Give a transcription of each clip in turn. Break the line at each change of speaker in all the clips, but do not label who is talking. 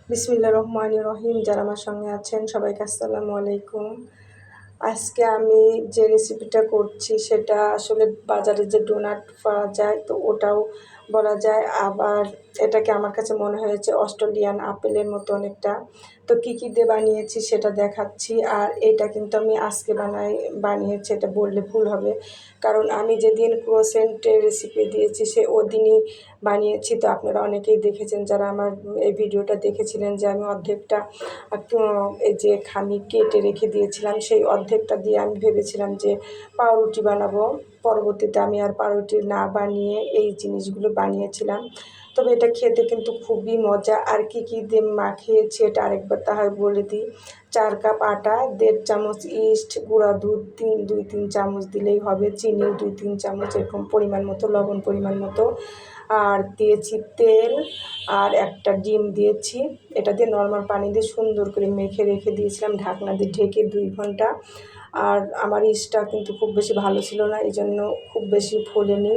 বিসমিল্লাহির রহমানির রহিম। যারা আমার সঙ্গে আছেন সবাইকে আসসালামু আলাইকুম। আজকে আমি যে রেসিপিটা করছি সেটা আসলে বাজারে যে ডোনাট পাওয়া যায় তো ওটাও বলা যায়, আবার এটাকে আমার কাছে মনে হয়েছে অস্ট্রেলিয়ান আপেলের মতো অনেকটা। তো কী দিয়ে বানিয়েছি সেটা দেখাচ্ছি। আর এটা কিন্তু আমি আজকে বানিয়েছি এটা বললে ভুল হবে, কারণ আমি যেদিন ক্রোসেন্টের রেসিপি দিয়েছি সে ওদিনই বানিয়েছি। তো আপনারা অনেকেই দেখেছেন যারা আমার এই ভিডিওটা দেখেছিলেন যে আমি অর্ধেকটা এই যে খামি কেটে রেখে দিয়েছিলাম, সেই অর্ধেকটা দিয়ে আমি ভেবেছিলাম যে পাউরুটি বানাবো। পরবর্তীতে আমি আর পাউরুটি না বানিয়ে এই জিনিসগুলো বানিয়েছিলাম। তবে এটা খেতে কিন্তু খুবই মজা। আর কী দিয়ে মাখিয়েছি এটা আরেকবার তাহলে বলে দিই। 4 কাপ আটা, 1.5 চামচ ইস্ট, গুঁড়া দুধ 2-3 চামচ দিলেই হবে, চিনি 2-3 চামচ, এরকম পরিমাণ মতো, লবণ পরিমাণ মতো। আর দিয়েছি তেল, আর একটা ডিম দিয়েছি। এটা দিয়ে নর্মাল পানি দিয়ে সুন্দর করে মেখে রেখে দিয়েছিলাম ঢাকনা দিয়ে ঢেকে 2 ঘন্টা। আর আমার ইস্টটা কিন্তু খুব বেশি ভালো ছিল না, এই জন্য খুব বেশি ফোলেনি।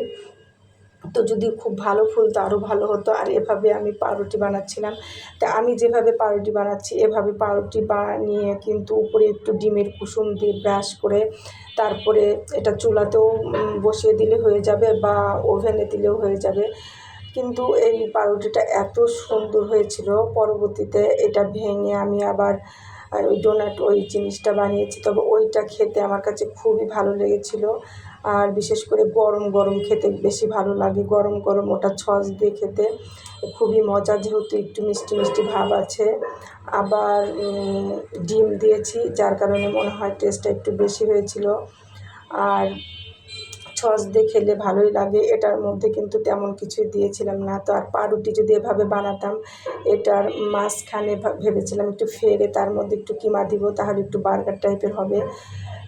তো যদি খুব ভালো ফুলতো আরও ভালো হতো। আর এভাবে আমি পাউরুটি বানাচ্ছিলাম। তা আমি যেভাবে পাউরুটি বানাচ্ছি এভাবে পাউরুটি বানিয়ে কিন্তু উপরে একটু ডিমের কুসুম দিয়ে ব্রাশ করে তারপরে এটা চুলাতেও বসিয়ে দিলে হয়ে যাবে বা ওভেনে দিলেও হয়ে যাবে। কিন্তু এই পাউরুটিটা এত সুন্দর হয়েছিল, পরবর্তীতে এটা ভেঙে আমি আবার ওই ডোনাট ওই জিনিসটা বানিয়েছি। তবে ওইটা খেতে আমার কাছে খুবই ভালো লেগেছিল। আর বিশেষ করে গরম গরম খেতে বেশি ভালো লাগে, গরম গরম ওটা সস দিয়ে খেতে খুবই মজা, যেহেতু একটু মিষ্টি মিষ্টি ভাব আছে। আবার ডিম দিয়েছি যার কারণে মনে হয় টেস্টটা একটু বেশি হয়েছিল। আর সস দিয়ে খেলে ভালোই লাগে। এটার মধ্যে কিন্তু তেমন কিছুই দিয়েছিলাম না। তো আর পাউরুটি যদি এভাবে বানাতাম, এটার মাঝখানে ভেবেছিলাম একটু ফেলে তার মধ্যে একটু কিমা দিব, তাহলে একটু বার্গার টাইপের হবে,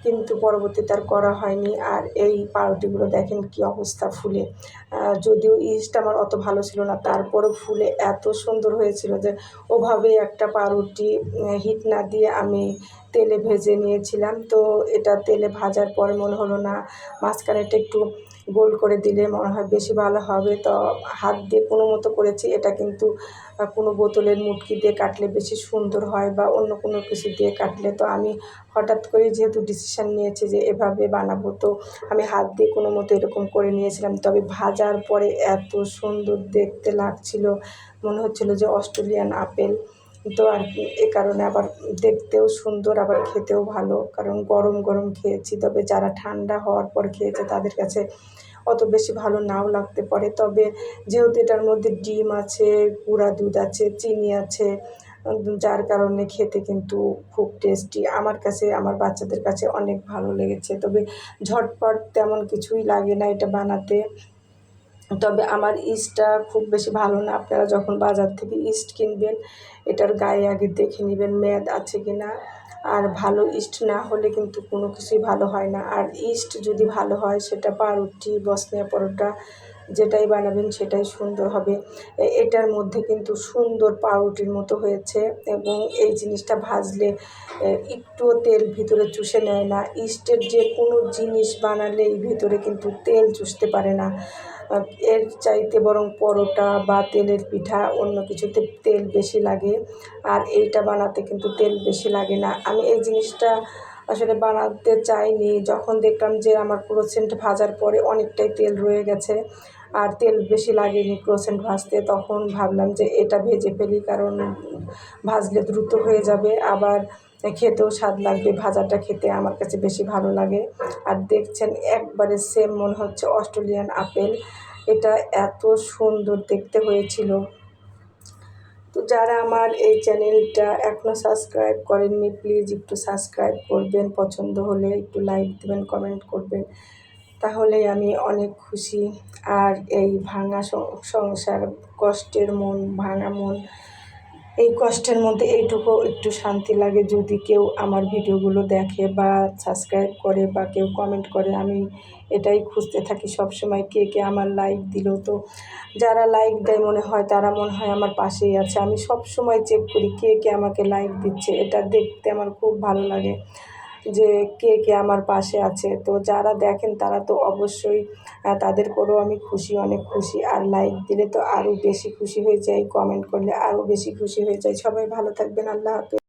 কিন্তু পরবর্তীতে আর করা হয়নি। আর এই পাউরুটিগুলো দেখেন কী অবস্থা ফুলে। যদিও ইস্ট আমার অত ভালো ছিল না, তারপরেও ফুলে এত সুন্দর হয়েছিল যে ওভাবেই একটা পাউরুটি হিট না দিয়ে আমি তেলে ভেজে নিয়েছিলাম। তো এটা তেলে ভাজার পরে মনে হলো না মাঝখানেটা একটু গোল করে দিলে মনে হয় বেশি ভালো হবে। তো হাত দিয়ে কোনো মতো করেছি। এটা কিন্তু কোনো বোতলের মুটকি দিয়ে কাটলে বেশি সুন্দর হয় বা অন্য কোনো কিছু দিয়ে কাটলে। তো আমি হঠাৎ করে যেহেতু ডিসিশান নিয়েছি যে এভাবে বানাবো, তো আমি হাত দিয়ে কোনো মতো এরকম করে নিয়েছিলাম। তবে ভাজার পরে এত সুন্দর দেখতে লাগছিল, মনে হচ্ছিলো যে অস্ট্রেলিয়ান আপেল। তো আর কি, এ কারণে আবার দেখতেও সুন্দর আবার খেতেও ভালো, কারণ গরম গরম খেয়েছি। তবে যারা ঠান্ডা হওয়ার পর খেয়েছে তাদের কাছে অত বেশি ভালো নাও লাগতে পারে। তবে যেহেতু এটার মধ্যে ডিম আছে, গুঁড়া দুধ আছে, চিনি আছে, যার কারণে খেতে কিন্তু খুব টেস্টি। আমার কাছে, আমার বাচ্চাদের কাছে অনেক ভালো লেগেছে। তবে ঝটপট তেমন কিছুই লাগে না এটা বানাতে। তবে আমার ইস্টটা খুব বেশি ভালো না। আপনারা যখন বাজার থেকে ইস্ট কিনবেন এটার গায়ে আগে দেখে নেবেন মেয়াদ আছে কি না। আর ভালো ইস্ট না হলে কিন্তু কোনো কিছুই ভালো হয় না। আর ইস্ট যদি ভালো হয় সেটা পাউরুটি, বসনিয়া পরোটা যেটাই বানাবেন সেটাই সুন্দর হবে। এটার মধ্যে কিন্তু সুন্দর পাউরুটির মতো হয়েছে, এবং এই জিনিসটা ভাজলে একটুও তেল ভিতরে চুষে নেয় না। ইস্টের যে কোনো জিনিস বানালেই ভিতরে কিন্তু তেল চুষতে পারে না। এর চাইতে বরং পরোটা বা তেলের পিঠা অন্য কিছুতে তেল বেশি লাগে, আর এইটা বানাতে কিন্তু তেল বেশি লাগে না। আমি এই জিনিসটা আসলে বানাতে চাইনি, যখন দেখলাম যে আমার ক্রোসেন্ট ভাজার পরে অনেকটাই তেল রয়ে গেছে আর তেল বেশি লাগেনি ক্রোসেন্ট ভাজতে, তখন ভাবলাম যে এটা ভেজে ফেলি, কারণ ভাজলে দ্রুত হয়ে যাবে, আবার খেতেও স্বাদ লাগবে। ভাজাটা খেতে আমার কাছে বেশি ভালো লাগে। আর দেখছেন একবারে সেম মনে হচ্ছে অস্ট্রেলিয়ান আপেল। এটা এত সুন্দর দেখতে হয়েছিল। তো যারা আমার এই চ্যানেলটা এখনও সাবস্ক্রাইব করেননি প্লিজ একটু সাবস্ক্রাইব করবেন, পছন্দ হলে একটু লাইক দেবেন, কমেন্ট করবেন, তাহলেই আমি অনেক খুশি। আর এই ভাঙা সংসার, কষ্টের মন, ভাঙা মন, এই কষ্টের মধ্যে এইটুকু একটু শান্তি লাগে যদি কেউ আমার ভিডিওগুলো দেখে বা সাবস্ক্রাইব করে বা কেউ কমেন্ট করে। আমি এটাই খুঁজতে থাকি সবসময়, কে কে আমার লাইক দিল। তো যারা লাইক দেয় মনে হয় তারা মনে হয় আমার পাশেই আছে। আমি সব সময় চেক করি কে কে আমাকে লাইক দিচ্ছে, এটা দেখতে আমার খুব ভালো লাগে। যে কে কে আমার পাশে আছে। তো যারা দেখেন তারা তো অবশ্যই তাদের করেও আমি খুশি, অনেক খুশি। আর লাইক দিলে তো আরও বেশি খুশি হয়ে যাই, কমেন্ট করলে আরও বেশি খুশি হয়ে যাই। সবাই ভালো থাকবেন। আল্লাহ হাফেজ।